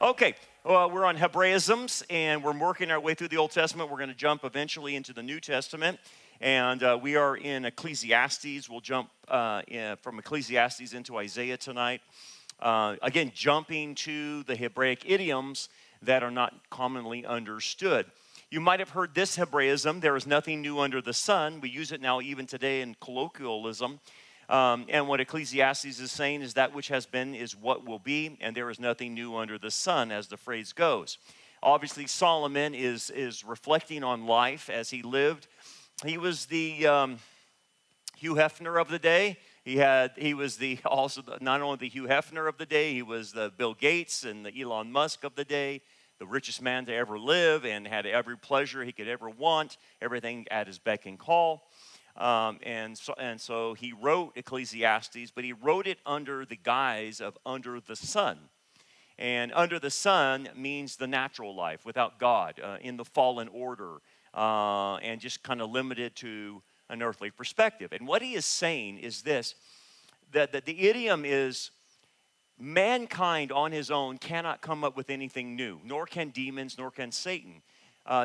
Okay, well, we're on Hebraisms, and we're working our way through the Old Testament. We're going to jump eventually into the New Testament, and we are in Ecclesiastes. We'll jump from Ecclesiastes into Isaiah tonight. Again, jumping to the Hebraic idioms that are not commonly understood. You might have heard this Hebraism, there is nothing new under the sun. We use it now even today in colloquialism. And what Ecclesiastes is saying is that which has been is what will be, and there is nothing new under the sun, as the phrase goes. Obviously, Solomon is reflecting on life as he lived. He was the Hugh Hefner of the day. He was not only the Hugh Hefner of the day, he was the Bill Gates and the Elon Musk of the day, the richest man to ever live, and had every pleasure he could ever want, everything at his beck and call. And so he wrote Ecclesiastes, but he wrote it under the guise of under the sun. And under the sun means the natural life without God, in the fallen order, and just kind of limited to an earthly perspective. And what he is saying is this, that the idiom is mankind on his own cannot come up with anything new, nor can demons, nor can Satan.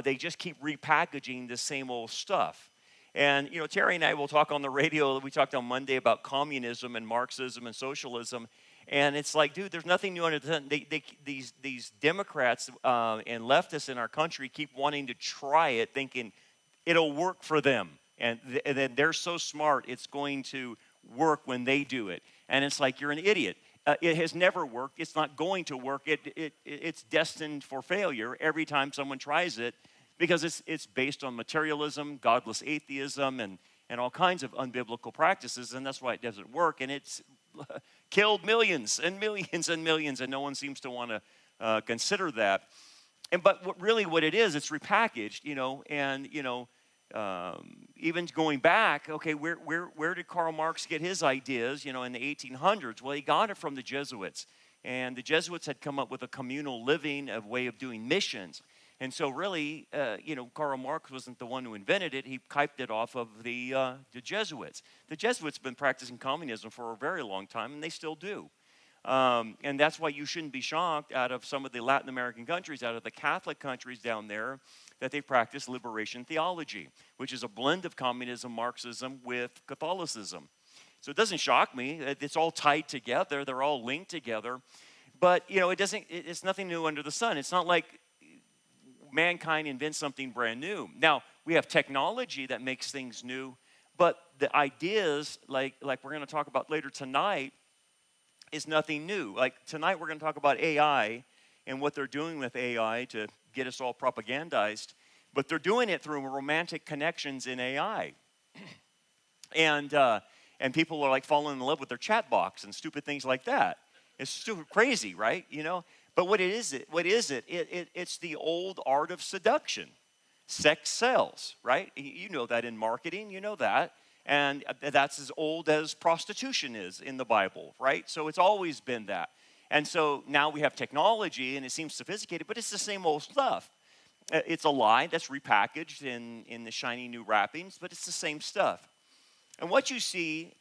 They just keep repackaging the same old stuff. And, Terry and I will talk on the radio. We talked on Monday about communism and Marxism and socialism. And it's like, dude, there's nothing new under the sun. These Democrats and leftists in our country keep wanting to try it, thinking it'll work for them. And then they're so smart, it's going to work when they do it. And it's like, you're an idiot. It has never worked. It's not going to work. It's destined for failure every time someone tries it. Because it's based on materialism, godless atheism, and all kinds of unbiblical practices, and that's why it doesn't work. And it's killed millions and millions and millions, and no one seems to want to consider that. But what it is, it's repackaged, and even going back, okay, where did Karl Marx get his ideas, in the 1800s? Well, he got it from the Jesuits, and the Jesuits had come up with a communal living, a way of doing missions. And so really, Karl Marx wasn't the one who invented it. He piped it off of the Jesuits. The Jesuits have been practicing communism for a very long time, and they still do. And that's why you shouldn't be shocked out of some of the Latin American countries, out of the Catholic countries down there, that they practice liberation theology, which is a blend of communism, Marxism with Catholicism. So it doesn't shock me. It's all tied together. They're all linked together. But, it's nothing new under the sun. It's not like mankind invents something brand new. Now, we have technology that makes things new, but the ideas, like we're going to talk about later tonight, is nothing new. Like tonight we're going to talk about AI and what they're doing with AI to get us all propagandized, but they're doing it through romantic connections in AI. And people are like falling in love with their chat box and stupid things like that. It's stupid crazy, right? But what is it? It's the old art of seduction. Sex sells, right? You know that in marketing, you know that. And that's as old as prostitution is in the Bible, right? So it's always been that. And so now we have technology, and it seems sophisticated, but it's the same old stuff. It's a lie that's repackaged in the shiny new wrappings, but it's the same stuff. And what you see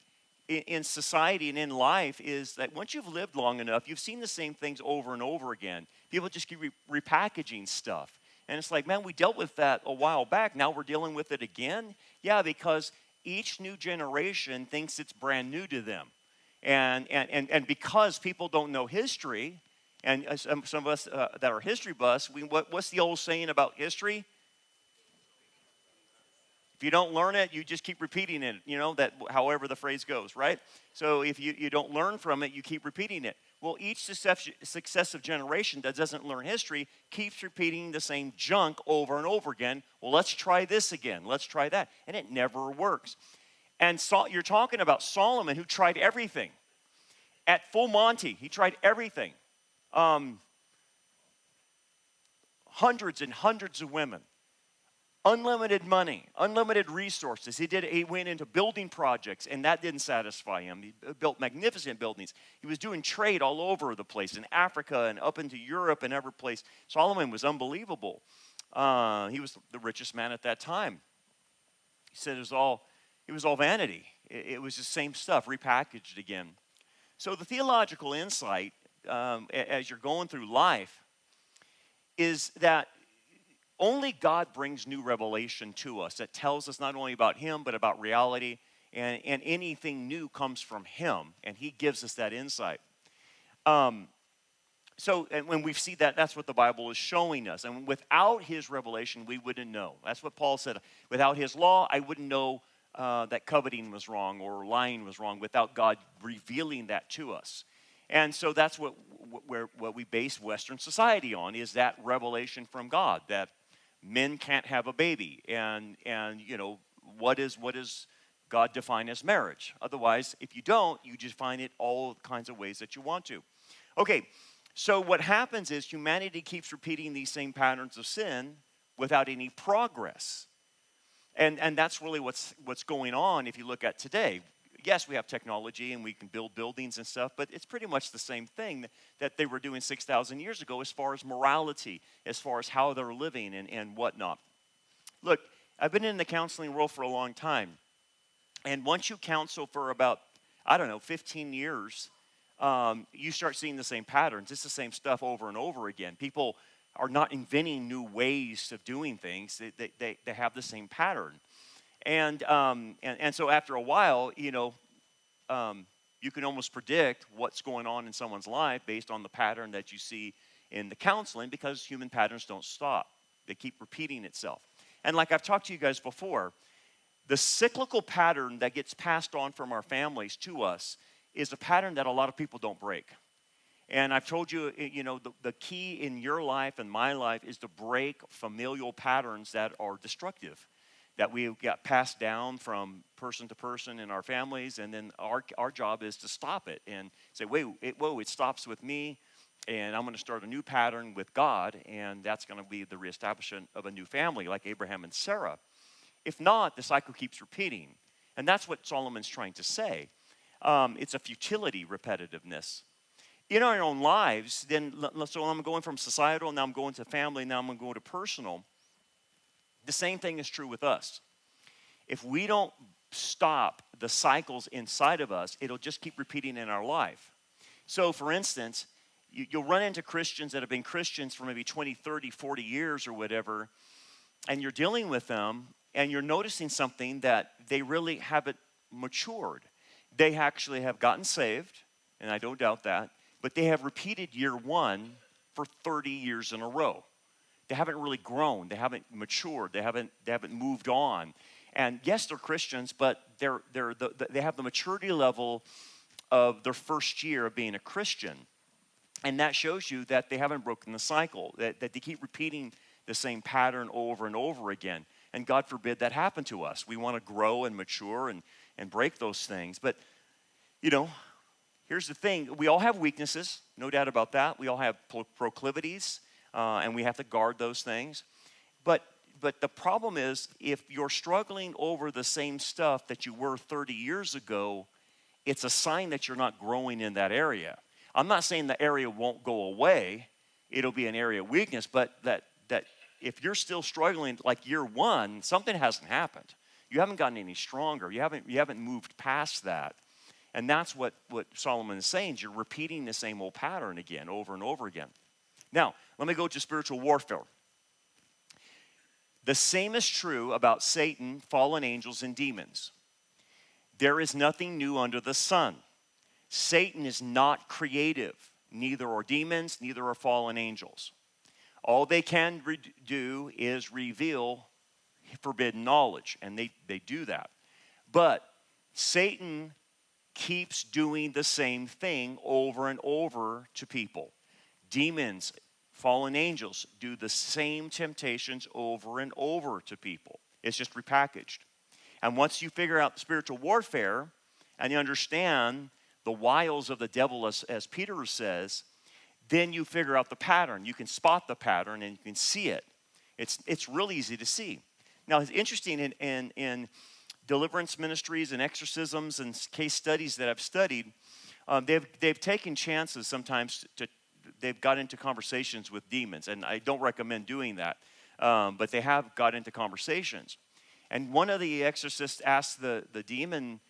in society and in life is that once you've lived long enough, you've seen the same things over and over again. People just keep repackaging stuff. And it's like, man, we dealt with that a while back. Now we're dealing with it again? Yeah, because each new generation thinks it's brand new to them. And because people don't know history, and some of us that are history buffs, what's the old saying about history? If you don't learn it, you just keep repeating it, that however the phrase goes, right? So if you don't learn from it, you keep repeating it. Well, each successive generation that doesn't learn history keeps repeating the same junk over and over again. Well, let's try this again. Let's try that. And it never works. And you're talking about Solomon, who tried everything. At full Monty, he tried everything. Hundreds and hundreds of women. Unlimited money, unlimited resources. He went into building projects, and that didn't satisfy him. He built magnificent buildings. He was doing trade all over the place, in Africa and up into Europe and every place. Solomon was unbelievable. He was the richest man at that time. He said it was all vanity. It was the same stuff, repackaged again. So the theological insight, as you're going through life, is that only God brings new revelation to us that tells us not only about him, but about reality. And anything new comes from him, and he gives us that insight. So and when we see that, that's what the Bible is showing us. And without his revelation, we wouldn't know. That's what Paul said. Without his law, I wouldn't know that coveting was wrong or lying was wrong without God revealing that to us. And so that's what we base Western society on, is that revelation from God, that men can't have a baby. And you know, what is God define as marriage? Otherwise, if you don't, you just find it all kinds of ways that you want to. Okay. So what happens is humanity keeps repeating these same patterns of sin without any progress. And that's really what's going on if you look at today. Yes, we have technology and we can build buildings and stuff, but it's pretty much the same thing that they were doing 6,000 years ago as far as morality, as far as how they're living and whatnot. Look, I've been in the counseling world for a long time. And once you counsel for about, 15 years, you start seeing the same patterns. It's the same stuff over and over again. People are not inventing new ways of doing things. They have the same pattern. And so after a while, you can almost predict what's going on in someone's life based on the pattern that you see in the counseling, because human patterns don't stop. They keep repeating itself. And like I've talked to you guys before, the cyclical pattern that gets passed on from our families to us is a pattern that a lot of people don't break. And I've told you, the key in your life and my life is to break familial patterns that are destructive, that we got passed down from person to person in our families, and then our job is to stop it and say, it stops with me, and I'm going to start a new pattern with God, and that's going to be the reestablishment of a new family like Abraham and Sarah. If not, the cycle keeps repeating. And that's what Solomon's trying to say. It's a futility, repetitiveness. In our own lives, so I'm going from societal, now I'm going to family, now I'm going to go to personal. The same thing is true with us. If we don't stop the cycles inside of us, it'll just keep repeating in our life. So, for instance, you'll run into Christians that have been Christians for maybe 20, 30, 40 years or whatever, and you're dealing with them, and you're noticing something that they really haven't matured. They actually have gotten saved, and I don't doubt that, but they have repeated year one for 30 years in a row. They haven't really grown. They haven't matured. They haven't moved on. And yes, they're Christians, but they have the maturity level of their first year of being a Christian. And that shows you that they haven't broken the cycle, that they keep repeating the same pattern over and over again. And God forbid that happen to us. We want to grow and mature and break those things. But, here's the thing. We all have weaknesses, no doubt about that. We all have proclivities, and we have to guard those things. But the problem is, if you're struggling over the same stuff that you were 30 years ago, it's a sign that you're not growing in that area. I'm not saying the area won't go away. It'll be an area of weakness, but that if you're still struggling like year one, something hasn't happened. You haven't gotten any stronger. You haven't moved past that. And that's what Solomon is saying. You're repeating the same old pattern again, over and over again. Now, let me go to spiritual warfare. The same is true about Satan, fallen angels, and demons. There is nothing new under the sun. Satan is not creative. Neither are demons, neither are fallen angels. All they can do is reveal forbidden knowledge, and they do that. But Satan keeps doing the same thing over and over to people. Demons, fallen angels do the same temptations over and over to people. It's just repackaged. And once you figure out spiritual warfare and you understand the wiles of the devil, as Peter says, then you figure out the pattern. You can spot the pattern and you can see it. It's really easy to see. Now, it's interesting in deliverance ministries and exorcisms and case studies that I've studied, they've taken chances sometimes they've got into conversations with demons, and I don't recommend doing that, but they have got into conversations. And one of the exorcists asked the demon,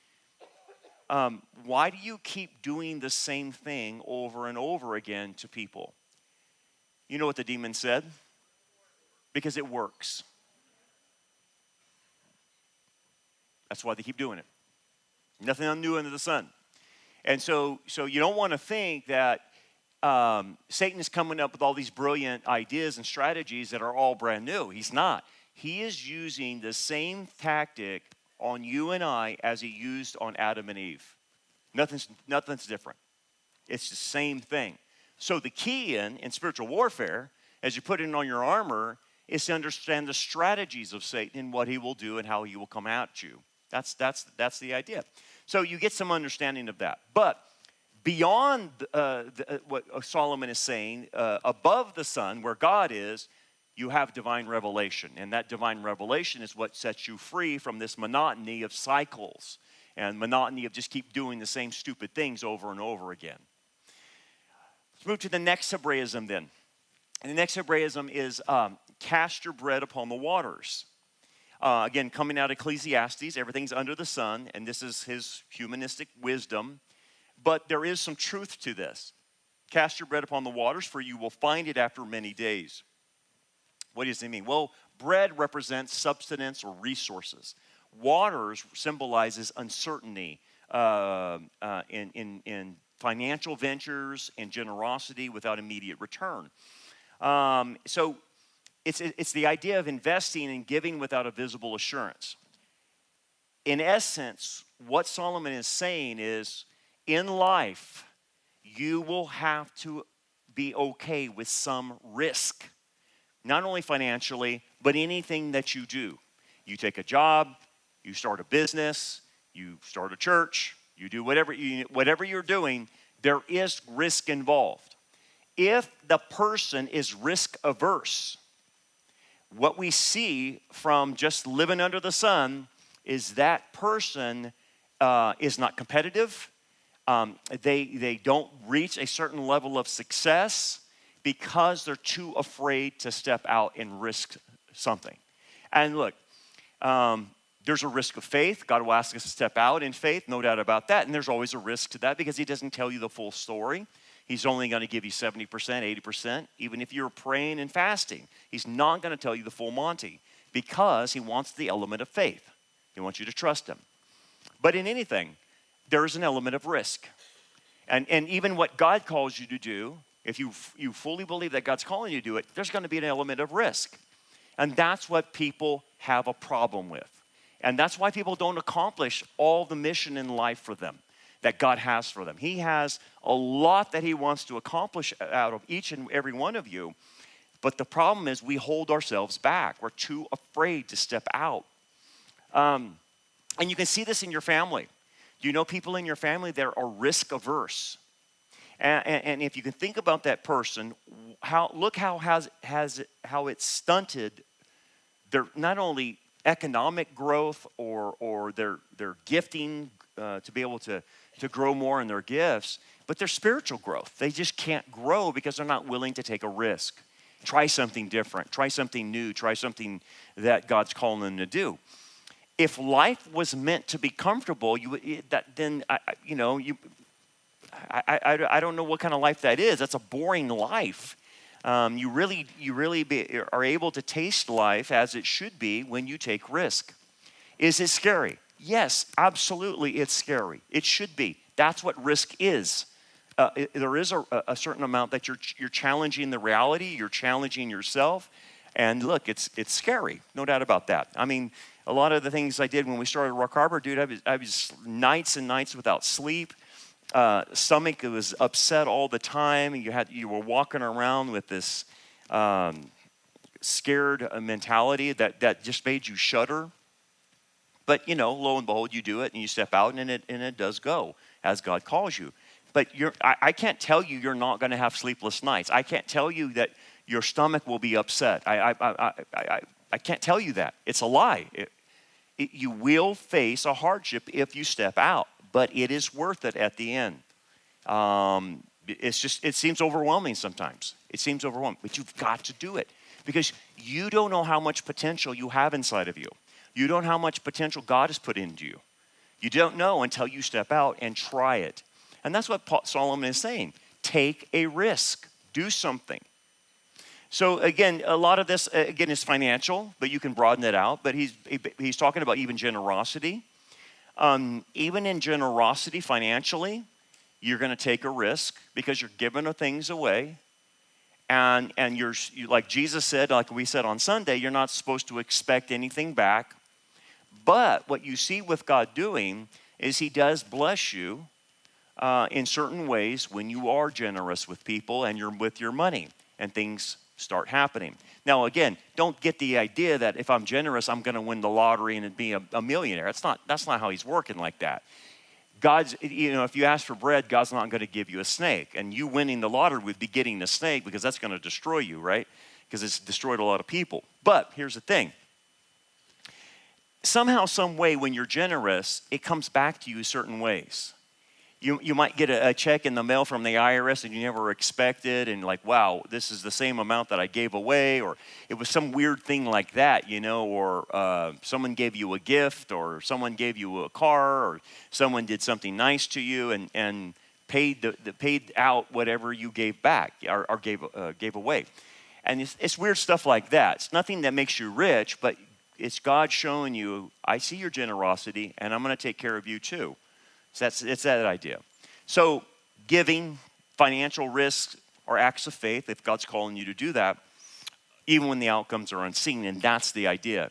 why do you keep doing the same thing over and over again to people? You know what the demon said? Because it works. That's why they keep doing it. Nothing new under the sun. And so you don't want to think that Satan is coming up with all these brilliant ideas and strategies that are all brand new. He's not. He is using the same tactic on you and I as he used on Adam and Eve. Nothing's different. It's the same thing. So the key in spiritual warfare, as you put it on your armor, is to understand the strategies of Satan and what he will do and how he will come at you. That's the idea. So you get some understanding of that. But beyond what Solomon is saying, above the sun, where God is, you have divine revelation. And that divine revelation is what sets you free from this monotony of cycles and monotony of just keep doing the same stupid things over and over again. Let's move to the next Hebraism then. And the next Hebraism is cast your bread upon the waters. Again, coming out of Ecclesiastes, everything's under the sun, and this is his humanistic wisdom. But there is some truth to this. Cast your bread upon the waters, for you will find it after many days. What does it mean? Well, bread represents substance or resources. Waters symbolizes uncertainty in financial ventures and generosity without immediate return. So it's the idea of investing and giving without a visible assurance. In essence, what Solomon is saying is, in life, you will have to be okay with some risk. Not only financially, but anything that you do. You take a job, you start a business, you start a church, you do whatever you're doing, there is risk involved. If the person is risk averse, what we see from just living under the sun is that person is not competitive. They don't reach a certain level of success because they're too afraid to step out and risk something. And look, there's a risk of faith. God will ask us to step out in faith, no doubt about that. And there's always a risk to that because he doesn't tell you the full story. He's only going to give you 70%, 80%, even if you're praying and fasting. He's not going to tell you the full Monty because he wants the element of faith. He wants you to trust him. But in anything, there is an element of risk. And even what God calls you to do, if you fully believe that God's calling you to do it, there's going to be an element of risk. And that's what people have a problem with. And that's why people don't accomplish all the mission in life for them that God has for them. He has a lot that he wants to accomplish out of each and every one of you. But the problem is we hold ourselves back. We're too afraid to step out. And you can see this in your family. Do you know people in your family that are risk averse? And if you can think about that person, look how it's stunted their not only economic growth or their gifting to be able to grow more in their gifts, but their spiritual growth. They just can't grow because they're not willing to take a risk. Try something different. Try something new. Try something that God's calling them to do. If life was meant to be comfortable, I don't know what kind of life that is. That's a boring life. You really are able to taste life as it should be when you take risk. Is it scary? Yes, absolutely, it's scary. It should be. That's what risk is. There is a certain amount that you're challenging the reality. You're challenging yourself, and look, it's scary, no doubt about that. I mean, a lot of the things I did when we started Rock Harbor, dude, I was nights and nights without sleep. Stomach was upset all the time. You were walking around with this scared mentality that just made you shudder. But lo and behold, you do it and you step out and it does go as God calls you. But I can't tell you you're not going to have sleepless nights. I can't tell you that your stomach will be upset. I can't tell you that. It's a lie. You will face a hardship if you step out, but it is worth it at the end. It seems overwhelming sometimes. It seems overwhelming, but you've got to do it because you don't know how much potential you have inside of you. You don't know how much potential God has put into you. You don't know until you step out and try it. And that's what Solomon is saying. Take a risk. Do something. So again, a lot of this, again, is financial, but you can broaden it out. But he's talking about even generosity. Even in generosity financially, you're going to take a risk because you're giving things away. And you, like Jesus said, like we said on Sunday, you're not supposed to expect anything back. But what you see with God doing is he does bless you in certain ways when you are generous with people and you're with your money and things start happening. Now, again, don't get the idea that if I'm generous, I'm going to win the lottery and be a millionaire. That's not how he's working like that. God's, if you ask for bread, God's not going to give you a snake. And you winning the lottery would be getting the snake because that's going to destroy you, right? Because it's destroyed a lot of people. But here's the thing. Somehow, some way, when you're generous, it comes back to you certain ways. You might get a check in the mail from the IRS and you never expected, and like, wow, this is the same amount that I gave away, or it was some weird thing like that, or someone gave you a gift, or someone gave you a car, or someone did something nice to you and paid out whatever you gave back or gave away. And it's weird stuff like that. It's nothing that makes you rich, but it's God showing you, I see your generosity, and I'm going to take care of you too. So it's that idea. So giving, financial risks, or acts of faith, if God's calling you to do that, even when the outcomes are unseen, and that's the idea.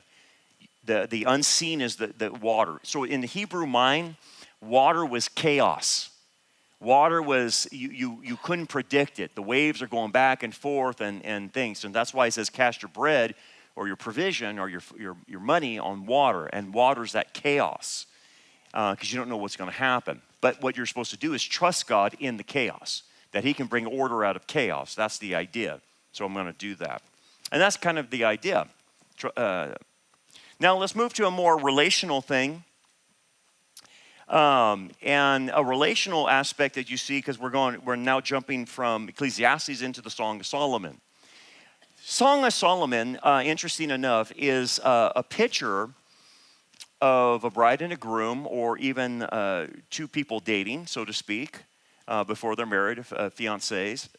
The unseen is the water. So in the Hebrew mind, water was chaos. Water was, you couldn't predict it. The waves are going back and forth and things. And that's why it says cast your bread or your provision or your money on water. And water's that chaos. Because you don't know what's going to happen. But what you're supposed to do is trust God in the chaos, that he can bring order out of chaos. That's the idea. So I'm going to do that. And that's kind of the idea. Now let's move to a more relational thing. And a relational aspect that you see, because we're now jumping from Ecclesiastes into the Song of Solomon. Song of Solomon, interesting enough, is a picture of a bride and a groom, or even two people dating, so to speak, before they're married, fiancés,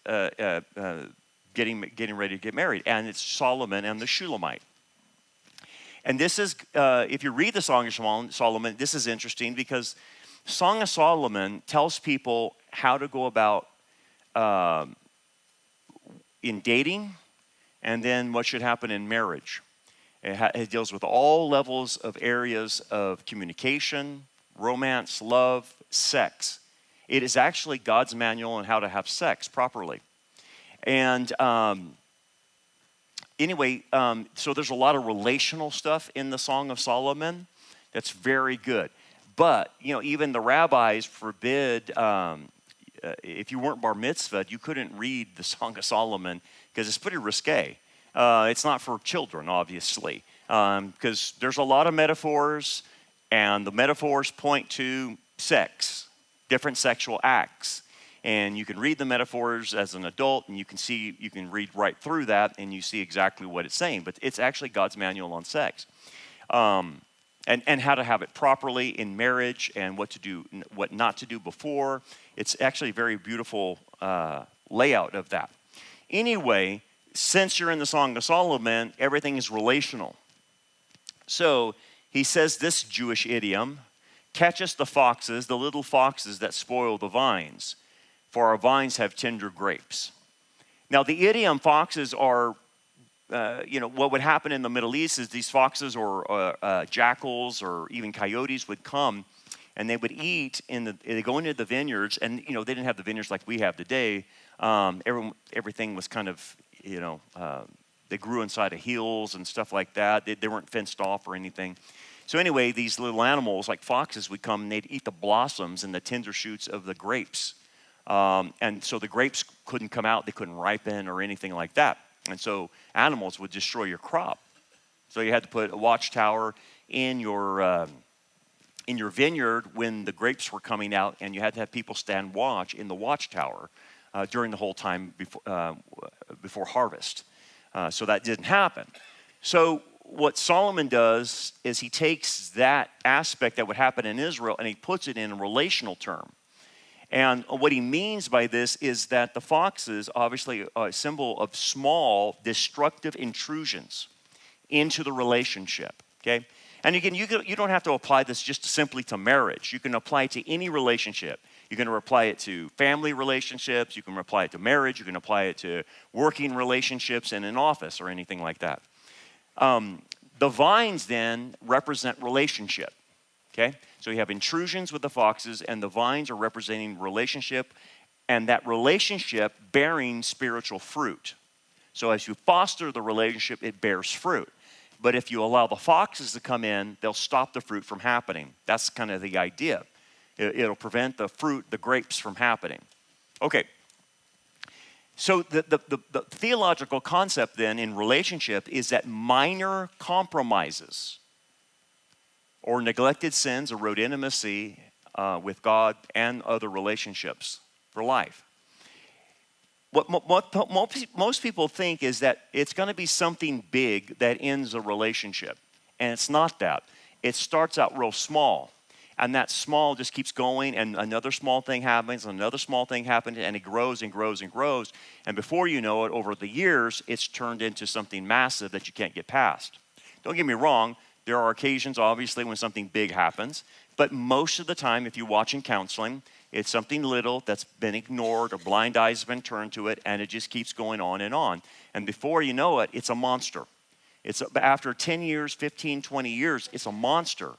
getting ready to get married. And it's Solomon and the Shulamite. And this is, if you read the Song of Solomon, this is interesting because Song of Solomon tells people how to go about in dating, and then what should happen in marriage. It deals with all levels of areas of communication, romance, love, sex. It is actually God's manual on how to have sex properly. And anyway, so there's a lot of relational stuff in the Song of Solomon that's very good. But, even the rabbis forbid, if you weren't bar mitzvahed, you couldn't read the Song of Solomon because it's pretty risque. It's not for children, obviously, because there's a lot of metaphors, and the metaphors point to sex, different sexual acts. And you can read the metaphors as an adult, and you can read right through that, and you see exactly what it's saying. But it's actually God's manual on sex, and how to have it properly in marriage, and what to do, what not to do before. It's actually a very beautiful layout of that. Anyway, since you're in the Song of Solomon, everything is relational. So he says this Jewish idiom, catch us the foxes, the little foxes that spoil the vines, for our vines have tender grapes. Now the idiom foxes are, what would happen in the Middle East is these foxes or jackals or even coyotes would come and they would eat, they go into the vineyards, and they didn't have the vineyards like we have today. Everything was kind of, they grew inside of hills and stuff like that. They weren't fenced off or anything. So anyway, these little animals like foxes would come and they'd eat the blossoms and the tender shoots of the grapes. And so the grapes couldn't come out, they couldn't ripen or anything like that. And so animals would destroy your crop. So you had to put a watchtower in your vineyard when the grapes were coming out, and you had to have people stand watch in the watchtower during the whole time before harvest. So that didn't happen. So what Solomon does is he takes that aspect that would happen in Israel and he puts it in a relational term. And what he means by this is that the fox is obviously a symbol of small, destructive intrusions into the relationship, okay? And again, you don't have to apply this just simply to marriage. You can apply it to any relationship. You can apply it to family relationships. You can apply it to marriage. You can apply it to working relationships in an office or anything like that. The vines then represent relationship, okay? So you have intrusions with the foxes, and the vines are representing relationship, and that relationship bearing spiritual fruit. So as you foster the relationship, it bears fruit. But if you allow the foxes to come in, they'll stop the fruit from happening. That's kind of the idea. It'll prevent the fruit, the grapes, from happening. Okay. So the theological concept then in relationship is that minor compromises or neglected sins erode intimacy with God and other relationships for life. What most people think is that it's going to be something big that ends a relationship. And it's not that. It starts out real small. And that small just keeps going, and another small thing happens, another small thing happens, and it grows and grows and grows. And before you know it, over the years, it's turned into something massive that you can't get past. Don't get me wrong. There are occasions, obviously, when something big happens. But most of the time, if you watch in counseling, it's something little that's been ignored, or blind eyes have been turned to it, and it just keeps going on and on. And before you know it, it's a monster. After 10 years, 15, 20 years, it's a monster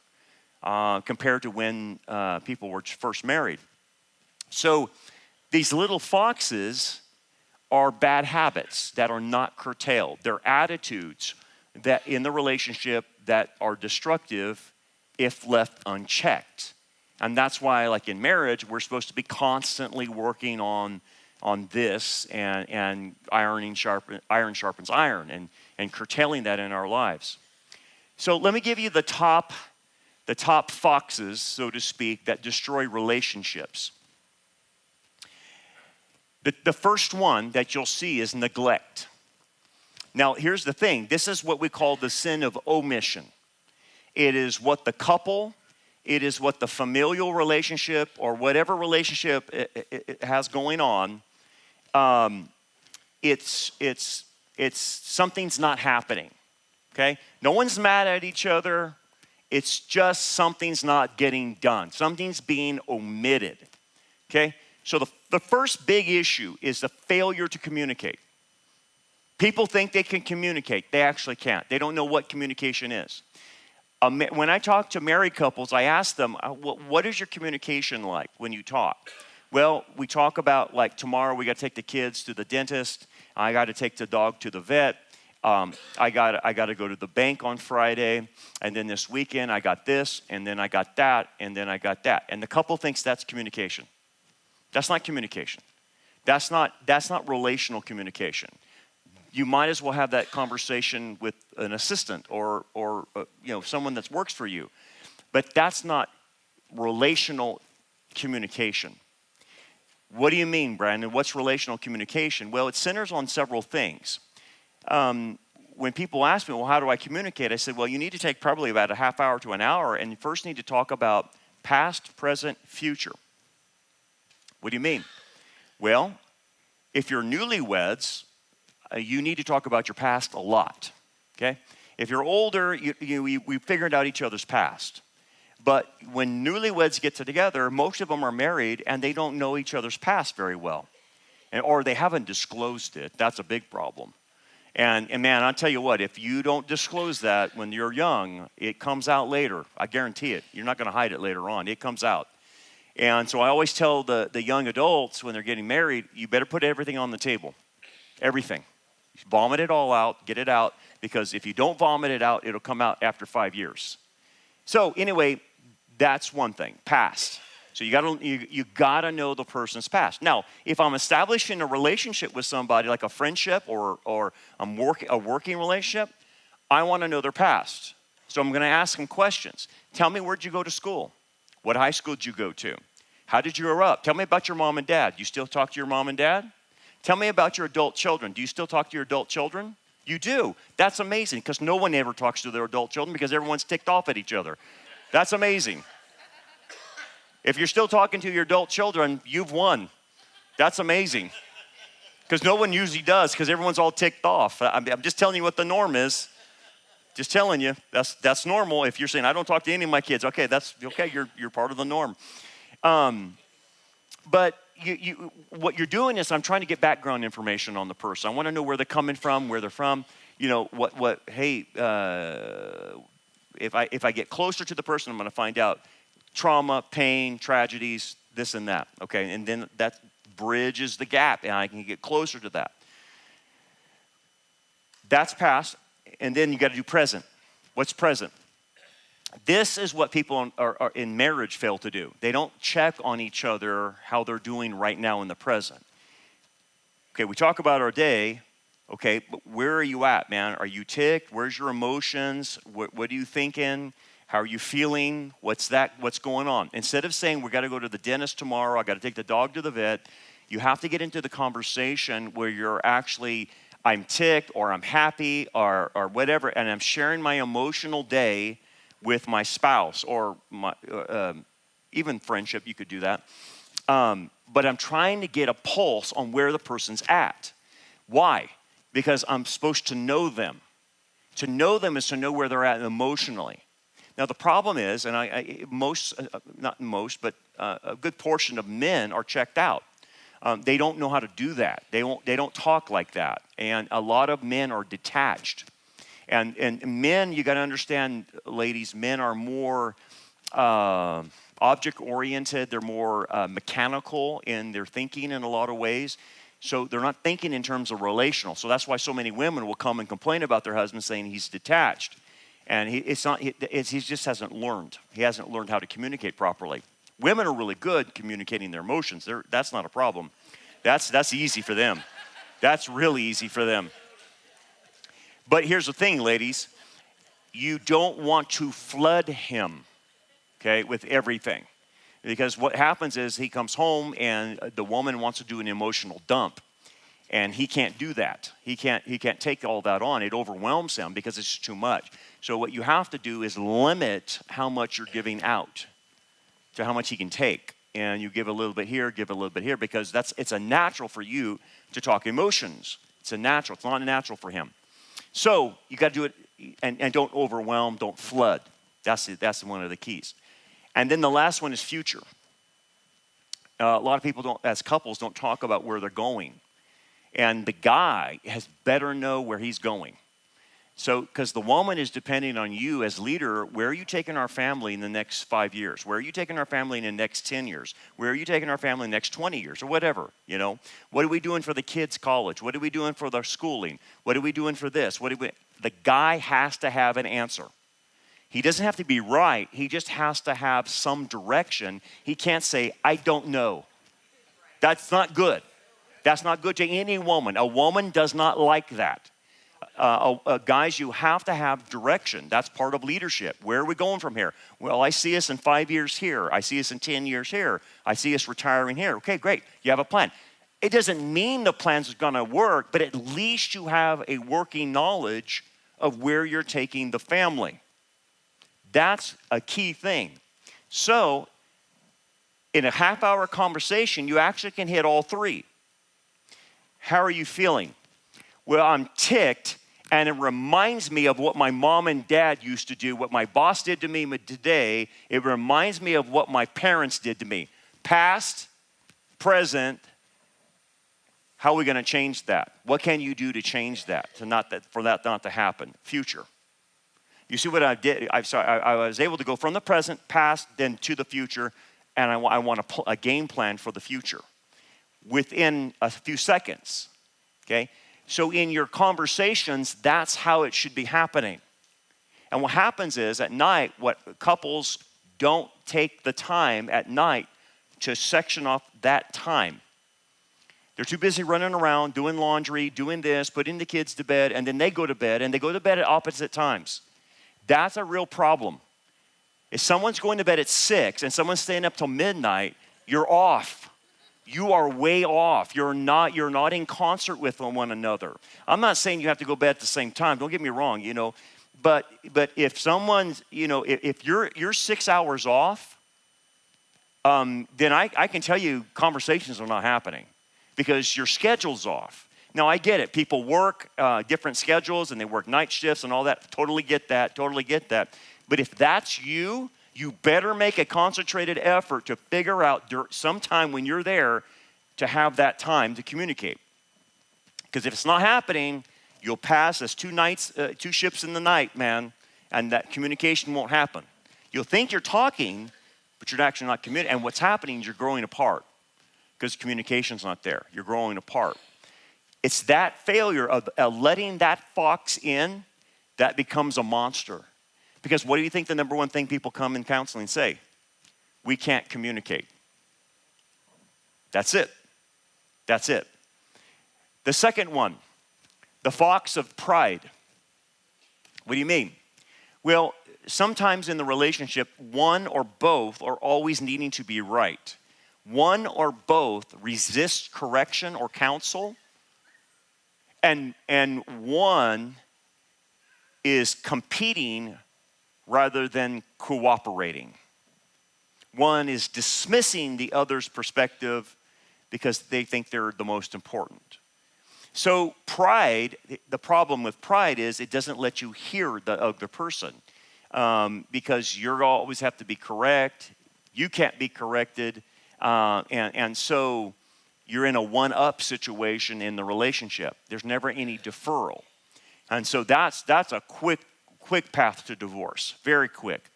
compared to when people were first married. So these little foxes are bad habits that are not curtailed. They're attitudes that in the relationship that are destructive if left unchecked. And that's why, like in marriage, we're supposed to be constantly working on this and iron sharpens iron and curtailing that in our lives. So let me give you the top foxes, so to speak, that destroy relationships. The first one that you'll see is neglect. Now, here's the thing. This is what we call the sin of omission. It is what the couple, it is what the familial relationship or whatever relationship it has going on, it's something's not happening, okay? No one's mad at each other. It's just something's not getting done. Something's being omitted, okay? So the first big issue is the failure to communicate. People think they can communicate. They actually can't. They don't know what communication is. When I talk to married couples, I ask them, what is your communication like when you talk? Well, we talk about, like, tomorrow we got to take the kids to the dentist. I got to take the dog to the vet. I got to go to the bank on Friday. And then this weekend I got this, and then I got that, and then I got that. And the couple thinks that's communication. That's not communication. That's not relational communication. You might as well have that conversation with an assistant or someone that works for you. But that's not relational communication. What do you mean, Brandon? What's relational communication? Well, it centers on several things. When people ask me, well, how do I communicate? I said, well, you need to take probably about a half hour to an hour, and you first need to talk about past, present, future. What do you mean? Well, if you're newlyweds, you need to talk about your past a lot, okay? If you're older, we figured out each other's past. But when newlyweds get together, most of them are married and they don't know each other's past very well. Or they haven't disclosed it. That's a big problem. And man, I'll tell you what, if you don't disclose that when you're young, it comes out later. I guarantee it. You're not going to hide it later on. It comes out. And so I always tell the young adults when they're getting married, you better put everything on the table. Everything. Vomit it all out, get it out, because if you don't vomit it out, it'll come out after 5 years. So anyway, that's one thing, past. So you gotta know the person's past. Now, if I'm establishing a relationship with somebody, like a friendship or a working relationship, I want to know their past. So I'm going to ask them questions. Tell me, where'd you go to school? What high school did you go to? How did you grow up? Tell me about your mom and dad. You still talk to your mom and dad? Tell me about your adult children. Do you still talk to your adult children? You do. That's amazing, because no one ever talks to their adult children because everyone's ticked off at each other. That's amazing. If you're still talking to your adult children, you've won. That's amazing. Because no one usually does, because everyone's all ticked off. I'm just telling you what the norm is. Just telling you, that's normal. If you're saying, I don't talk to any of my kids, okay, that's okay, you're part of the norm. But what you're doing is I'm trying to get background information on the person. I want to know where they're coming from, where they're from. You know, hey, if I get closer to the person, I'm going to find out trauma, pain, tragedies, this and that, okay? And then that bridges the gap, and I can get closer to that. That's past, and then you got to do present. What's present? This is what people are in marriage fail to do. They don't check on each other how they're doing right now in the present. Okay, we talk about our day. Okay, but where are you at, man? Are you ticked? Where's your emotions? What are you thinking? How are you feeling? What's going on? Instead of saying, we got to go to the dentist tomorrow, I got to take the dog to the vet, you have to get into the conversation where you're actually, I'm ticked or I'm happy or whatever, and I'm sharing my emotional day with my spouse or my, even friendship, you could do that. But I'm trying to get a pulse on where the person's at. Why? Because I'm supposed to know them. To know them is to know where they're at emotionally. Now the problem is, and not most, but a good portion of men are checked out. They don't know how to do that. They don't talk like that. And a lot of men are detached. And men, you got to understand, ladies, men are more object-oriented. They're more mechanical in their thinking in a lot of ways. So they're not thinking in terms of relational. So that's why so many women will come and complain about their husband saying he's detached. And he just hasn't learned. He hasn't learned how to communicate properly. Women are really good communicating their emotions. That's not a problem. That's easy for them. That's really easy for them. But here's the thing, ladies. You don't want to flood him, okay, with everything. Because what happens is he comes home and the woman wants to do an emotional dump. And he can't do that. He can't take all that on. It overwhelms him because it's too much. So what you have to do is limit how much you're giving out to how much he can take. And you give a little bit here, give a little bit here, because it's a natural for you to talk emotions. It's a natural. It's not natural for him. So you got to do it, and don't overwhelm, don't flood. That's one of the keys. And then the last one is future. A lot of people as couples, don't talk about where they're going. And the guy has better know where he's going. So, because the woman is depending on you as leader, where are you taking our family in the next 5 years? Where are you taking our family in the next 10 years? Where are you taking our family in the next 20 years or whatever, you know? What are we doing for the kids' college? What are we doing for their schooling? What are we doing for this? The guy has to have an answer. He doesn't have to be right. He just has to have some direction. He can't say, I don't know. That's not good. That's not good to any woman. A woman does not like that. Guys, you have to have direction. That's part of leadership. Where are we going from here? Well, I see us in 5 years here. I see us in 10 years here. I see us retiring here. Okay, great. You have a plan. It doesn't mean the plan's going to work, but at least you have a working knowledge of where you're taking the family. That's a key thing. So, in a half-hour conversation, you actually can hit all three. How are you feeling? Well, I'm ticked, and it reminds me of what my mom and dad used to do, what my boss did to me today. It reminds me of what my parents did to me. Past, present, how are we going to change that? What can you do to change that, for that not to happen? Future. You see what I did? I was able to go from the present, past, then to the future, and I want a game plan for the future within a few seconds, okay? So in your conversations, that's how it should be happening. And what happens is at night, what couples don't take the time at night to section off that time. They're too busy running around, doing laundry, doing this, putting the kids to bed, and then they go to bed, and they go to bed at opposite times. That's a real problem. If someone's going to bed at 6 and someone's staying up till midnight, you're off. You are way off. You're not in concert with one another. I'm not saying you have to go to bed at the same time. Don't get me wrong, you know. But if someone's, you know, if you're 6 hours off, then I can tell you conversations are not happening because your schedule's off. Now, I get it. People work different schedules and they work night shifts and all that. Totally get that. But if that's you, you better make a concentrated effort to figure out sometime when you're there to have that time to communicate. Because if it's not happening, you'll pass as two ships in the night, man, and that communication won't happen. You'll think you're talking, but you're actually not communicating. And what's happening is you're growing apart because communication's not there. You're growing apart. It's that failure of letting that fox in that becomes a monster. Because what do you think the number one thing people come in counseling say? We can't communicate. That's it. The second one, the fox of pride. What do you mean? Well, sometimes in the relationship, one or both are always needing to be right. One or both resist correction or counsel, and one is competing rather than cooperating. One is dismissing the other's perspective because they think they're the most important. So pride, the problem with pride is it doesn't let you hear the other person because you always have to be correct. You can't be corrected. And so you're in a one-up situation in the relationship. There's never any deferral. And so that's a quick path to divorce, very quick.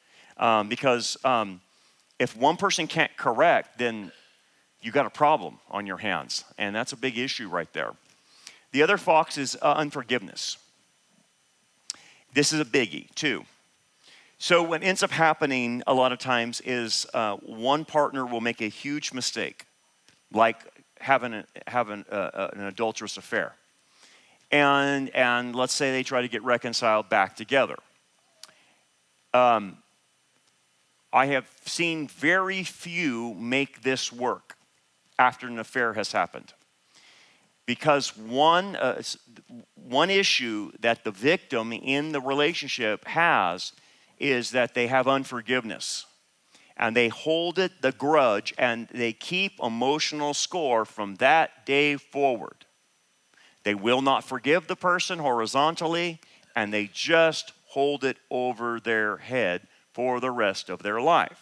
Because if one person can't correct, then you got a problem on your hands. And that's a big issue right there. The other fox is unforgiveness. This is a biggie too. So what ends up happening a lot of times is one partner will make a huge mistake, like having an adulterous affair. And let's say they try to get reconciled back together. I have seen very few make this work after an affair has happened. Because one issue that the victim in the relationship has is that they have unforgiveness. And they hold the grudge, and they keep emotional score from that day forward. They will not forgive the person horizontally, and they just hold it over their head for the rest of their life.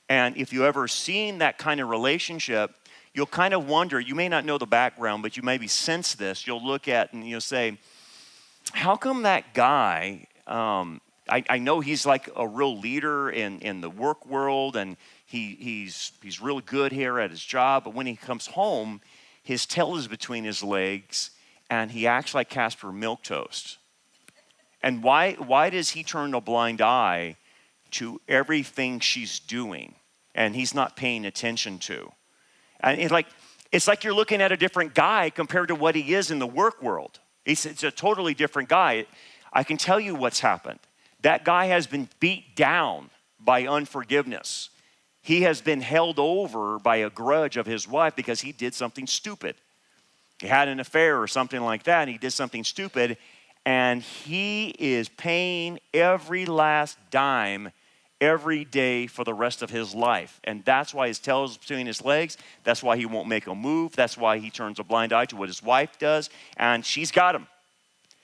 And if you ever seen that kind of relationship, you'll kind of wonder, you may not know the background, but you maybe sense this. You'll look at and you'll say, how come that guy, I know he's like a real leader in the work world, and he's real good here at his job, but when he comes home, his tail is between his legs, and he acts like Casper Milquetoast. And why does he turn a blind eye to everything she's doing, and he's not paying attention to? And it's like you're looking at a different guy compared to what he is in the work world. It's a totally different guy. I can tell you what's happened. That guy has been beat down by unforgiveness. He has been held over by a grudge of his wife because he did something stupid. He had an affair or something like that, and he did something stupid, and he is paying every last dime every day for the rest of his life. And that's why his tail is between his legs. That's why he won't make a move. That's why he turns a blind eye to what his wife does. And she's got him.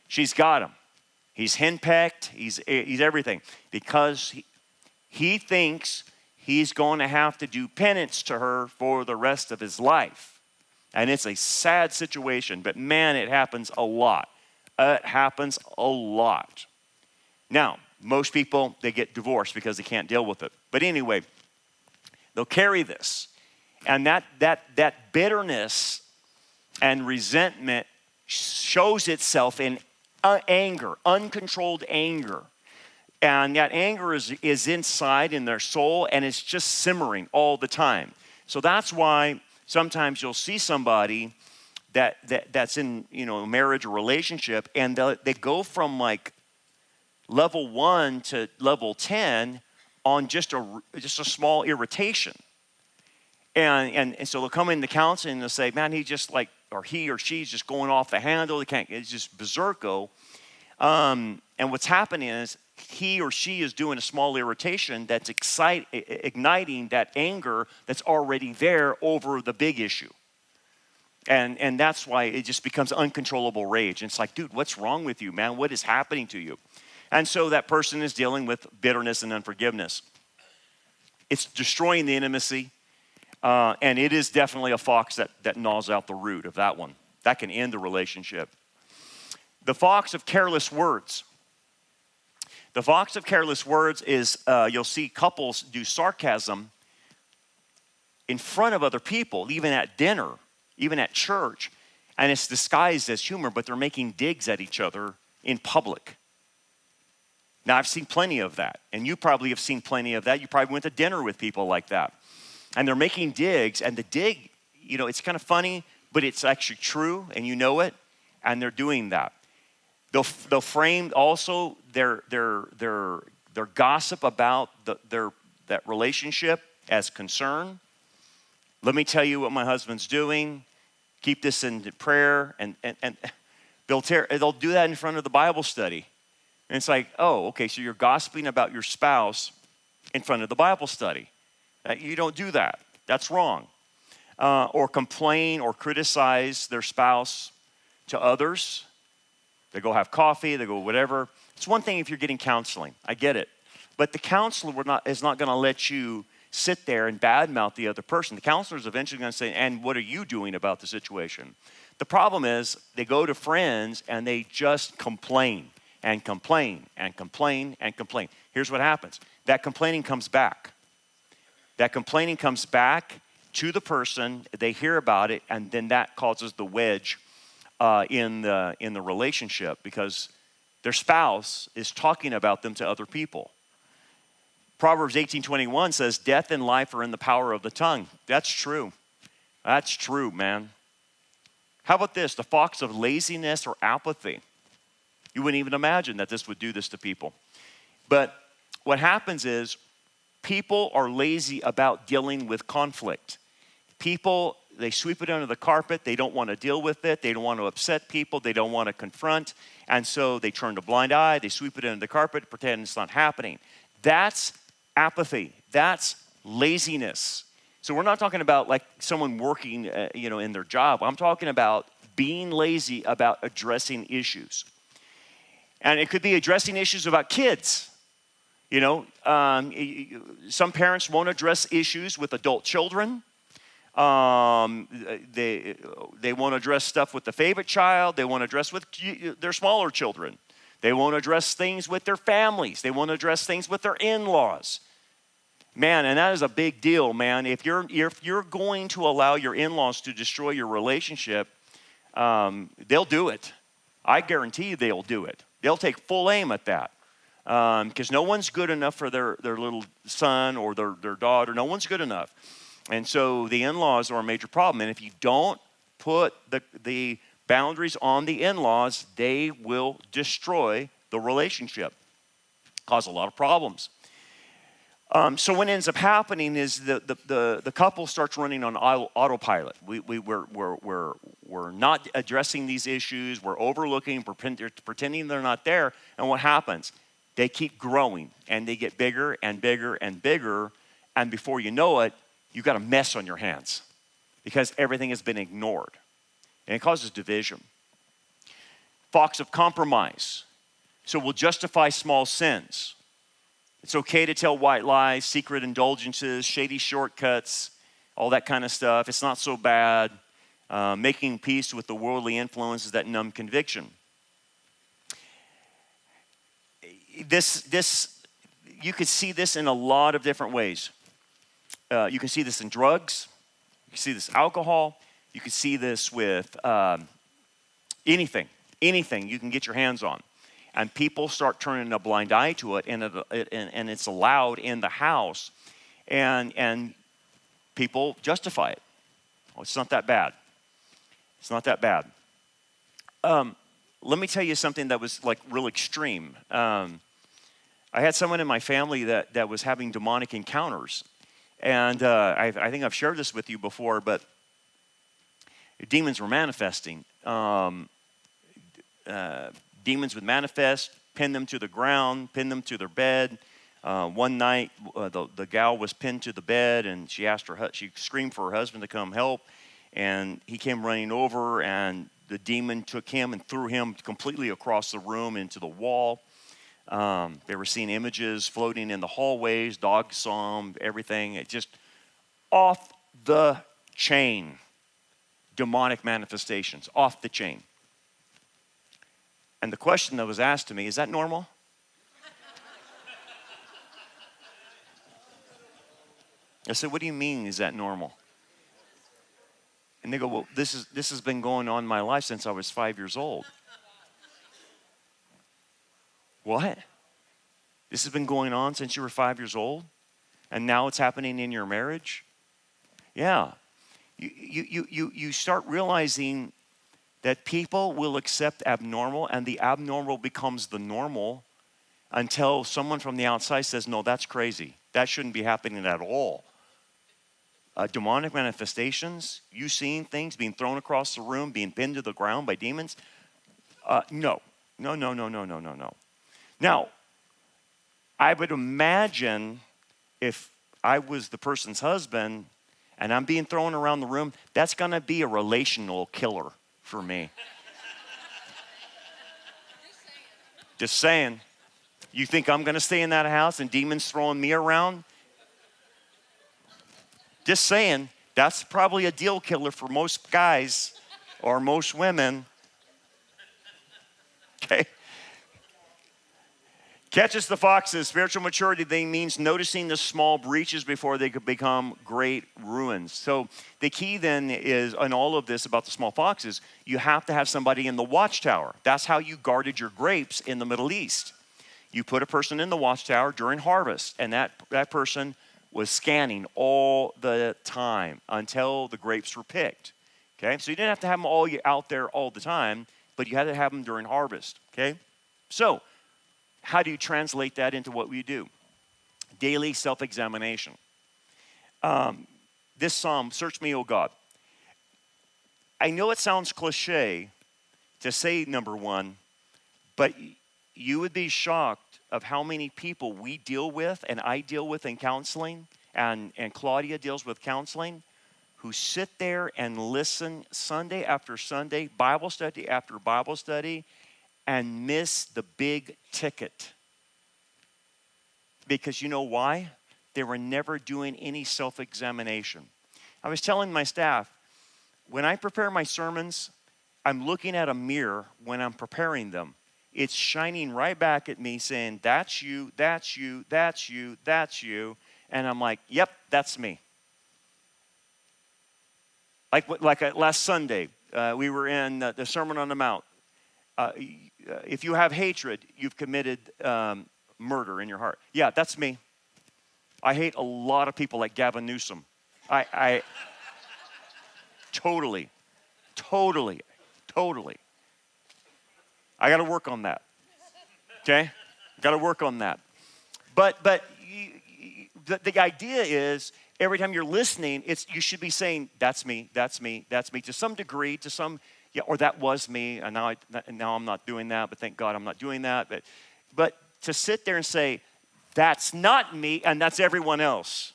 She's got him. He's henpecked. He's everything. Because he thinks he's going to have to do penance to her for the rest of his life. And it's a sad situation. But man, it happens a lot. It happens a lot. Now, most people, they get divorced because they can't deal with it. But anyway, they'll carry this. And that bitterness and resentment shows itself in anger, uncontrolled anger. And that anger is inside in their soul, and it's just simmering all the time. So that's why sometimes you'll see somebody that's in a marriage or relationship, and they go from like level 1 to level 10 on just a small irritation. And so they'll come into counseling and they'll say, man, he just like, or he or she's just going off the handle. It's just berserko. And what's happening is he or she is doing a small irritation that's igniting that anger that's already there over the big issue. And that's why it just becomes uncontrollable rage. And it's like, dude, what's wrong with you, man? What is happening to you? And so that person is dealing with bitterness and unforgiveness. It's destroying the intimacy. And it is definitely a fox that gnaws out the root of that one. That can end the relationship. The fox of careless words. The fox of careless words is, you'll see couples do sarcasm in front of other people, even at dinner, even at church. And it's disguised as humor, but they're making digs at each other in public. Now, I've seen plenty of that. And you probably have seen plenty of that. You probably went to dinner with people like that. And they're making digs, and the dig, it's kind of funny, but it's actually true, and you know it, and they're doing that. They'll frame also their gossip about that relationship as concern. Let me tell you what my husband's doing. Keep this in prayer, and they'll do that in front of the Bible study. And it's like, oh, okay, so you're gossiping about your spouse in front of the Bible study. You don't do that. That's wrong. Or complain or criticize their spouse to others. They go have coffee, they go whatever. It's one thing if you're getting counseling. I get it. But the counselor is not going to let you sit there and badmouth the other person. The counselor is eventually going to say, and what are you doing about the situation? The problem is they go to friends and they just complain and complain and complain and complain. Here's what happens. That complaining comes back. That complaining comes back to the person, they hear about it, and then that causes the wedge in the relationship because their spouse is talking about them to other people. Proverbs 18:21 says, death and life are in the power of the tongue. That's true. That's true, man. How about this? The fox of laziness or apathy. You wouldn't even imagine that this would do this to people. But what happens is, people are lazy about dealing with conflict. People, they sweep it under the carpet. They don't want to deal with it. They don't want to upset people. They don't want to confront. And so they turn a blind eye. They sweep it under the carpet, pretend it's not happening. That's apathy. That's laziness. So we're not talking about like someone working, in their job. I'm talking about being lazy about addressing issues. And it could be addressing issues about kids. Some parents won't address issues with adult children. They won't address stuff with the favorite child. They won't address with their smaller children. They won't address things with their families. They won't address things with their in-laws. Man, and that is a big deal, man. If you're going to allow your in-laws to destroy your relationship, they'll do it. I guarantee you they'll do it. They'll take full aim at that. Because no one's good enough for their little son or their daughter. No one's good enough. And so the in-laws are a major problem. And if you don't put the boundaries on the in-laws, they will destroy the relationship, cause a lot of problems. So what ends up happening is the couple starts running on autopilot. We're not addressing these issues. We're overlooking, pretending they're not there. And what happens? They keep growing, and they get bigger and bigger and bigger. And before you know it, you've got a mess on your hands because everything has been ignored. And it causes division. Fox of compromise. So we'll justify small sins. It's okay to tell white lies, secret indulgences, shady shortcuts, all that kind of stuff. It's not so bad. Making peace with the worldly influences that numb conviction. This you could see this in a lot of different ways. You can see this in drugs. You can see this alcohol. You can see this with anything you can get your hands on. And people start turning a blind eye to it, and it's allowed in the house, and people justify it. Oh, it's not that bad. It's not that bad. Let me tell you something that was like real extreme. I had someone in my family that was having demonic encounters, and I think I've shared this with you before, but demons were manifesting. Demons would manifest, pin them to the ground, pin them to their bed. One night, the gal was pinned to the bed, and she screamed for her husband to come help, and he came running over, and the demon took him and threw him completely across the room into the wall. They were seeing images floating in the hallways, dogs saw them, everything. It just off the chain. Demonic manifestations, off the chain. And the question that was asked to me, is that normal? I said, what do you mean, is that normal? And they go, well, this has been going on in my life since I was 5 years old. What? This has been going on since you were 5 years old? And now it's happening in your marriage? Yeah. You start realizing that people will accept abnormal, and the abnormal becomes the normal until someone from the outside says, no, that's crazy. That shouldn't be happening at all. Demonic manifestations, you seeing things, being thrown across the room, being pinned to the ground by demons? No. Now, I would imagine if I was the person's husband and I'm being thrown around the room, that's going to be a relational killer for me. Just saying. You think I'm going to stay in that house and demons throwing me around? Just saying, that's probably a deal killer for most guys or most women. Okay. Catches the foxes. Spiritual maturity then means noticing the small breaches before they could become great ruins. So the key then is, in all of this about the small foxes, you have to have somebody in the watchtower. That's how you guarded your grapes in the Middle East. You put a person in the watchtower during harvest, and that person was scanning all the time until the grapes were picked. Okay, so you didn't have to have them all out there all the time, but you had to have them during harvest. Okay, so how do you translate that into what we do? Daily self-examination. This psalm, search me, O God. I know it sounds cliche to say number one, but you would be shocked of how many people we deal with, and I deal with in counseling, and Claudia deals with counseling, who sit there and listen Sunday after Sunday, Bible study after Bible study, and miss the big ticket. Because you know why? They were never doing any self-examination. I was telling my staff, when I prepare my sermons, I'm looking at a mirror when I'm preparing them. It's shining right back at me saying, that's you, that's you, that's you, that's you. And I'm like, yep, that's me. Like last Sunday, we were in the Sermon on the Mount. If you have hatred, you've committed murder in your heart. Yeah, that's me. I hate a lot of people like Gavin Newsom. I totally. I got to work on that. Okay? Got to work on that. But the idea is every time you're listening, you should be saying, that's me, that's me, that's me, to some degree, or that was me, and now I'm not doing that, but thank God I'm not doing that. But to sit there and say, that's not me, and that's everyone else,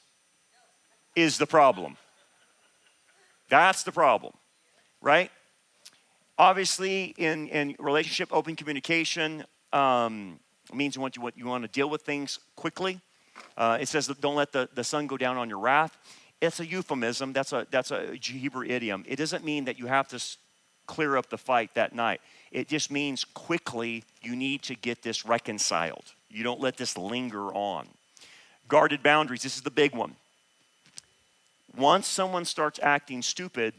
is the problem. That's the problem, right? Obviously, in relationship, open communication means you want to deal with things quickly. It says, don't let the sun go down on your wrath. It's a euphemism. That's a Hebrew idiom. It doesn't mean that you have to clear up the fight that night. It just means quickly you need to get this reconciled. You don't let this linger on. Guarded boundaries. This is the big one. Once someone starts acting stupid,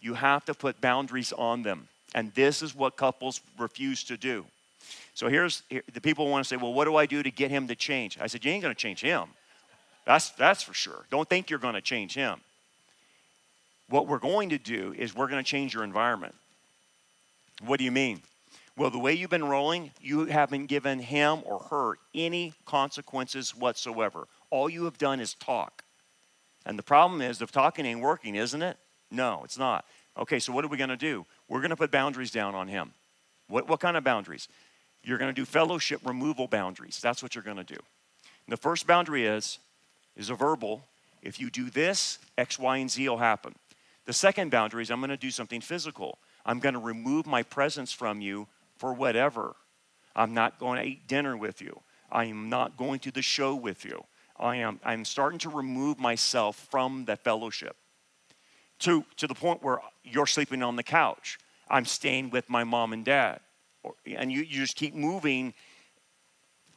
you have to put boundaries on them. And this is what couples refuse to do. So the people want to say, well, what do I do to get him to change? I said, you ain't going to change him. That's for sure. Don't think you're going to change him. What we're going to do is we're going to change your environment. What do you mean? Well, the way you've been rolling, you haven't given him or her any consequences whatsoever. All you have done is talk. And the problem is the talking ain't working, isn't it? No, it's not. Okay, so what are we going to do? We're going to put boundaries down on him. What kind of boundaries? You're going to do fellowship removal boundaries. That's what you're going to do. And the first boundary is a verbal. If you do this, X, Y, and Z will happen. The second boundary is I'm going to do something physical. I'm going to remove my presence from you for whatever. I'm not going to eat dinner with you. I am not going to the show with you. I'm starting to remove myself from the fellowship to the point where you're sleeping on the couch. I'm staying with my mom and dad. And you just keep moving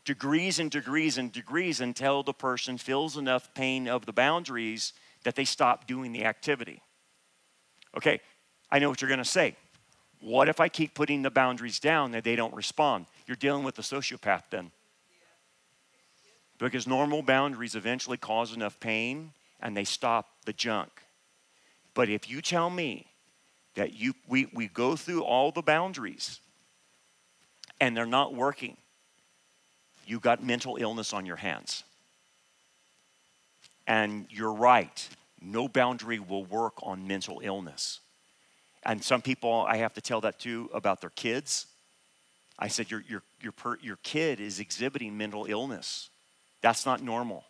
degrees and degrees and degrees until the person feels enough pain of the boundaries that they stop doing the activity. Okay, I know what you're going to say. What if I keep putting the boundaries down and they don't respond? You're dealing with a sociopath then. Because normal boundaries eventually cause enough pain and they stop the junk. But if you tell me that we go through all the boundaries and they're not working, you got mental illness on your hands. And you're right. No boundary will work on mental illness. And some people, I have to tell that too about their kids. I said, your kid is exhibiting mental illness. That's not normal.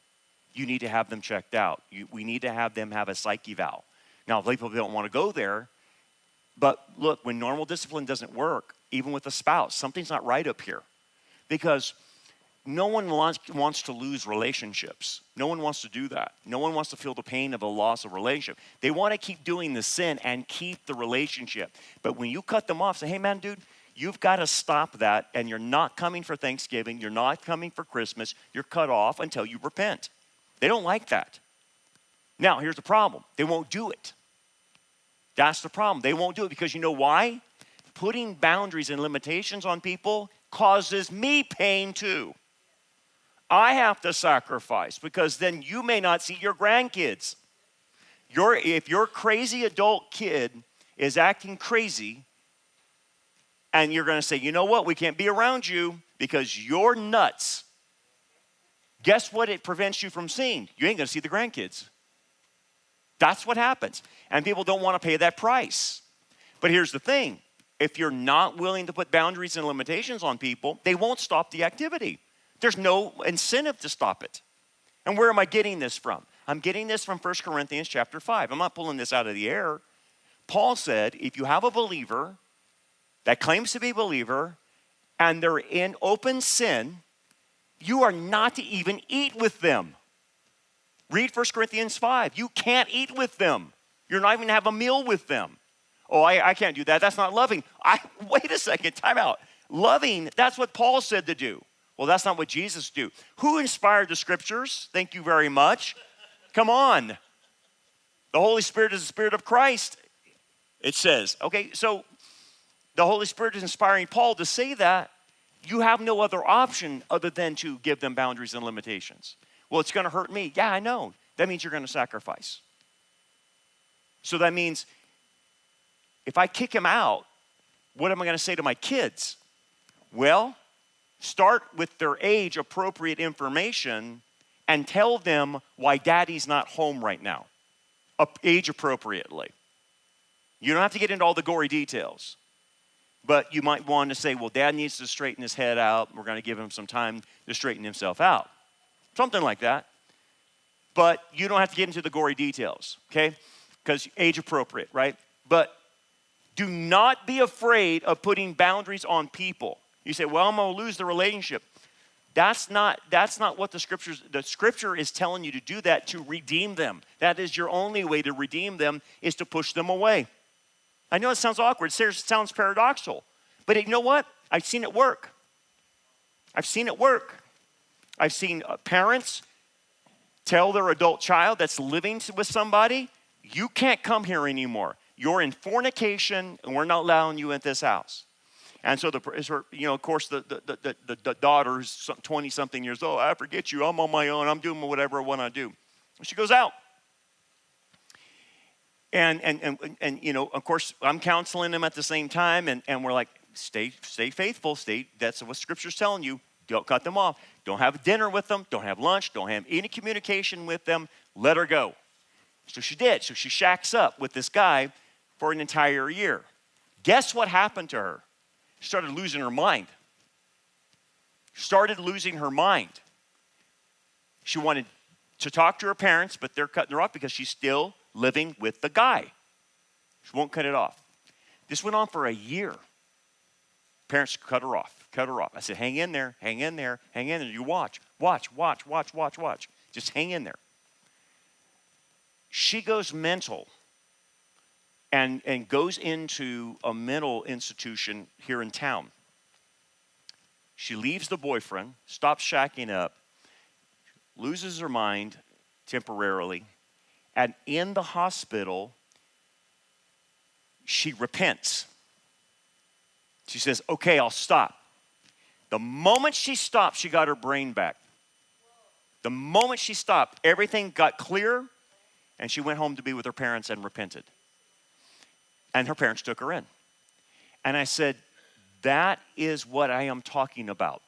You need to have them checked out. We need to have them have a psych eval. Now, people don't want to go there. But look, when normal discipline doesn't work, even with a spouse, something's not right up here. Because no one wants to lose relationships. No one wants to do that. No one wants to feel the pain of a loss of relationship. They want to keep doing the sin and keep the relationship. But when you cut them off, say, hey man, dude, you've got to stop that, and you're not coming for Thanksgiving, you're not coming for Christmas, you're cut off until you repent. They don't like that. Now, here's the problem. They won't do it. That's the problem. They won't do it because you know why? Putting boundaries and limitations on people causes me pain too. I have to sacrifice because then you may not see your grandkids. If your crazy adult kid is acting crazy and you're going to say, you know what, we can't be around you because you're nuts. Guess what it prevents you from seeing? You ain't going to see the grandkids. That's what happens. And people don't want to pay that price. But here's the thing. If you're not willing to put boundaries and limitations on people, they won't stop the activity. There's no incentive to stop it. And where am I getting this from? I'm getting this from 1 Corinthians chapter 5. I'm not pulling this out of the air. Paul said, if you have a believer that claims to be a believer and they're in open sin, you are not to even eat with them. Read 1 Corinthians 5. You can't eat with them. You're not even have a meal with them. Oh, I can't do that. That's not loving. Wait a second, time out. Loving, that's what Paul said to do. Well, that's not what Jesus do. Who inspired the scriptures? Thank you very much. Come on. The Holy Spirit is the Spirit of Christ, it says. Okay, so the Holy Spirit is inspiring Paul to say that. You have no other option other than to give them boundaries and limitations. Well, it's going to hurt me. Yeah, I know. That means you're going to sacrifice. So that means if I kick him out, what am I going to say to my kids? Well, start with their age-appropriate information and tell them why daddy's not home right now, age-appropriately. You don't have to get into all the gory details. But you might want to say, well, dad needs to straighten his head out. We're going to give him some time to straighten himself out. Something like that. But you don't have to get into the gory details, okay? Because age-appropriate, right? But do not be afraid of putting boundaries on people. You say, well, I'm going to lose the relationship. That's not what the scripture is telling you to do that, to redeem them. That is your only way to redeem them, is to push them away. I know it sounds awkward. It sounds paradoxical. But you know what? I've seen it work. I've seen it work. I've seen parents tell their adult child that's living with somebody, you can't come here anymore. You're in fornication, and we're not allowing you in this house. And so, of course, the daughter's 20-something years old. I forget you. I'm on my own. I'm doing whatever I want to do. She goes out. And of course, I'm counseling them at the same time. And we're like, stay faithful. That's what Scripture's telling you. Don't cut them off. Don't have dinner with them. Don't have lunch. Don't have any communication with them. Let her go. So she did. So she shacks up with this guy for an entire year. Guess what happened to her? She started losing her mind. started losing her mind. She wanted to talk to her parents, but they're cutting her off because she's still living with the guy. She won't cut it off. This went on for a year. Parents cut her off. I said, hang in there. You watch. Just hang in there. She goes mental and goes into a mental institution here in town. She leaves the boyfriend, stops shacking up, loses her mind temporarily, and in the hospital, she repents. She says, okay, I'll stop. The moment she stopped, she got her brain back. The moment she stopped, everything got clear, and she went home to be with her parents and repented. And her parents took her in. And I said, that is what I am talking about.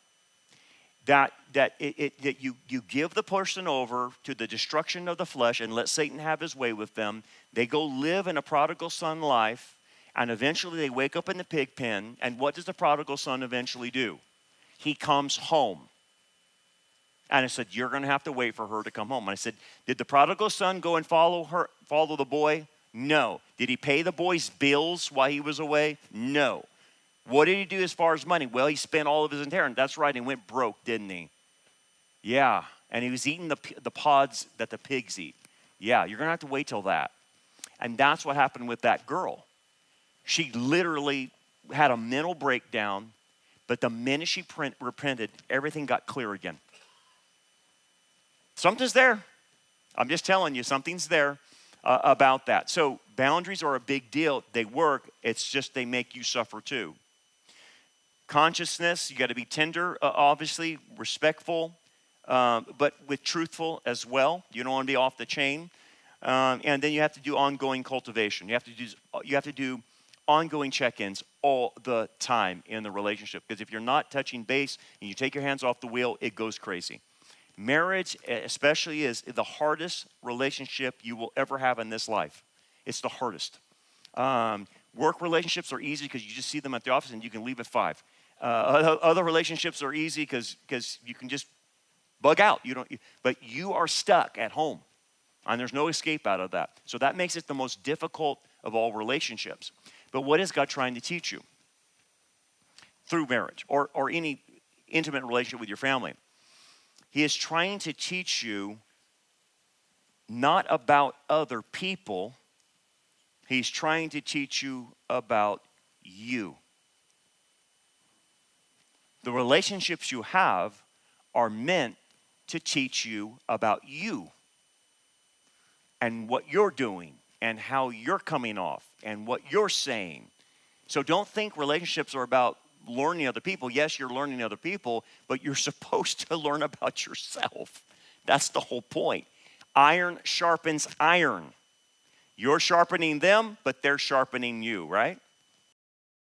That you give the person over to the destruction of the flesh and let Satan have his way with them. They go live in a prodigal son life, and eventually they wake up in the pig pen. And what does the prodigal son eventually do? He comes home. And I said, you're going to have to wait for her to come home. And I said, did the prodigal son go and follow the boy? No. Did he pay the boy's bills while he was away? No. What did he do as far as money? Well, he spent all of his inheritance. That's right, he went broke, didn't he? Yeah, and he was eating the pods that the pigs eat. Yeah, you're going to have to wait till that. And that's what happened with that girl. She literally had a mental breakdown, but the minute she repented, everything got clear again. Something's there. I'm just telling you, something's there about that. So boundaries are a big deal. They work. It's just they make you suffer too. Consciousness, you got to be tender, obviously, respectful, but with truthful as well. You don't want to be off the chain. And then you have to do ongoing cultivation. You have to do ongoing check-ins all the time in the relationship. Because if you're not touching base and you take your hands off the wheel, it goes crazy. Marriage especially is the hardest relationship you will ever have in this life. It's the hardest. Work relationships are easy because you just see them at the office and you can leave at 5. Other relationships are easy because you can just bug out. But you are stuck at home, and there's no escape out of that. So that makes it the most difficult of all relationships. But what is God trying to teach you through marriage or any intimate relationship with your family? He is trying to teach you not about other people. He's trying to teach you about you. The relationships you have are meant to teach you about you and what you're doing and how you're coming off and what you're saying. So don't think relationships are about learning other people. Yes, you're learning other people, but you're supposed to learn about yourself. That's the whole point. Iron sharpens iron. You're sharpening them, but they're sharpening you, right?